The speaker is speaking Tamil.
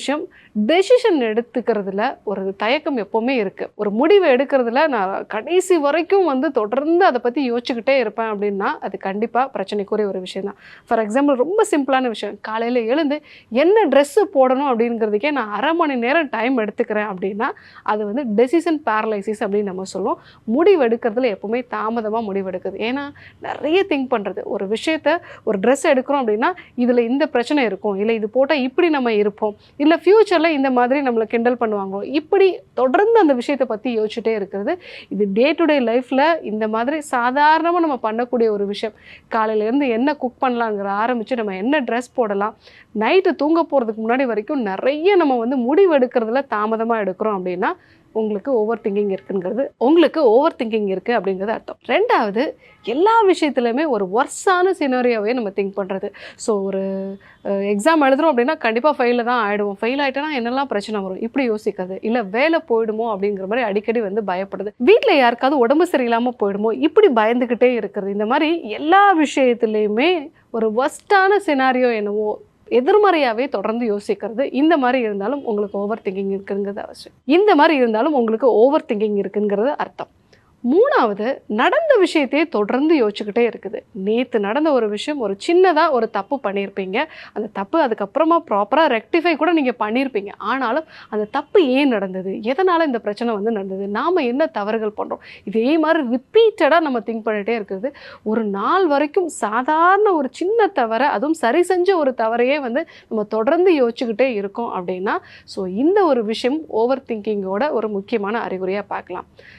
விஷயம் டெசிஷன் எடுத்துக்கிறதுல ஒரு தயக்கம் எப்போவுமே இருக்குது. ஒரு முடிவு எடுக்கிறதுல நான் கடைசி வரைக்கும் தொடர்ந்து அதை பற்றி யோசிச்சுக்கிட்டே இருப்பேன் அப்படின்னா அது கண்டிப்பாக பிரச்சனைக்குரிய ஒரு விஷயம் தான். ஃபார் எக்ஸாம்பிள் ரொம்ப சிம்பிளான விஷயம், காலையில் எழுந்து என்ன ட்ரெஸ்ஸு போடணும் அப்படிங்கிறதுக்கே நான் அரை மணி நேரம் டைம் எடுத்துக்கிறேன் அப்படின்னா அது டெசிஷன் பேரலைசிஸ் அப்படின்னு நம்ம சொல்லுவோம். முடிவு எடுக்கிறதுல எப்போவுமே தாமதமாக முடிவு எடுக்குது. ஏன்னா நிறைய திங்க் பண்ணுறது. ஒரு விஷயத்த ஒரு ட்ரெஸ் எடுக்கிறோம் அப்படின்னா இதில் இந்த பிரச்சனை இருக்கும், இல்லை இது போட்டால் இப்படி நம்ம இருப்போம், இல்லை ஃப்யூச்சரில் இந்த மாதிரி நம்மளை கிண்டல் பண்ணுவாங்களோ, இப்படி தொடர்ந்து அந்த விஷயத்தை பற்றி யோசிச்சுட்டே இருக்கிறது. இது டே டு டே லைஃப்பில் இந்த மாதிரி சாதாரணமாக நம்ம பண்ணக்கூடிய ஒரு விஷயம். காலையிலேருந்து என்ன குக் பண்ணலாங்கிற ஆரம்பித்து நம்ம என்ன ட்ரெஸ் போடலாம், நைட்டு தூங்க போகிறதுக்கு முன்னாடி வரைக்கும் நிறைய நம்ம முடிவு எடுக்கிறதுல தாமதமாக எடுக்கிறோம் அப்படின்னா உங்களுக்கு ஓவர் திங்கிங் இருக்குது அப்படிங்கிறது அர்த்தம். ரெண்டாவது, எல்லா விஷயத்துலையுமே ஒரு ஒர்ஸான சினாரியோவே நம்ம திங்க் பண்ணுறது. ஸோ ஒரு எக்ஸாம் எழுதுகிறோம் அப்படின்னா கண்டிப்பாக ஃபெயிலில் தான் ஆகிடுவோம், ஃபெயில் ஆகிட்டேன்னா என்னெல்லாம் பிரச்சனை வரும் இப்படி யோசிக்கிறது, இல்லை வேலை போயிடுமோ அப்படிங்கிற மாதிரி அடிக்கடி பயப்படுது, வீட்டில் யாருக்காவது உடம்பு சரியில்லாமல் போயிடுமோ இப்படி பயந்துக்கிட்டே இருக்கிறது. இந்த மாதிரி எல்லா விஷயத்துலையுமே ஒரு ஒர்ஸ்டான சினாரியோ என்னவோ எதிர்மறையாகவே தொடர்ந்து யோசிக்கிறது. இந்த மாதிரி இருந்தாலும் உங்களுக்கு ஓவர் திங்கிங் இருக்குங்கிறது அவசியம். இந்த மாதிரி இருந்தாலும் உங்களுக்கு ஓவர் திங்கிங் இருக்குங்கிறது அர்த்தம். மூணாவது, நடந்த விஷயத்தையே தொடர்ந்து யோசிச்சுக்கிட்டே இருக்குது. நேற்று நடந்த ஒரு விஷயம், ஒரு சின்னதாக ஒரு தப்பு பண்ணியிருப்பீங்க, அந்த தப்பு அதுக்கப்புறமா ப்ராப்பராக ரெக்டிஃபை கூட நீங்கள் பண்ணியிருப்பீங்க. ஆனாலும் அந்த தப்பு ஏன் நடந்தது, எதனால் இந்த பிரச்சனை நடந்தது, நாம் என்ன தவறுகள் பண்ணுறோம், இதே மாதிரி ரிப்பீட்டடாக நம்ம திங்க் பண்ணிகிட்டே இருக்குது. ஒரு நாள் வரைக்கும் சாதாரண ஒரு சின்ன தவறை, அதுவும் சரி செஞ்ச ஒரு தவறையே நம்ம தொடர்ந்து யோசிச்சுக்கிட்டே இருக்கோம் அப்படின்னா ஸோ இந்த ஒரு விஷயம் ஓவர் திங்கிங்கோட ஒரு முக்கியமான அறிகுறியாக பார்க்கலாம்.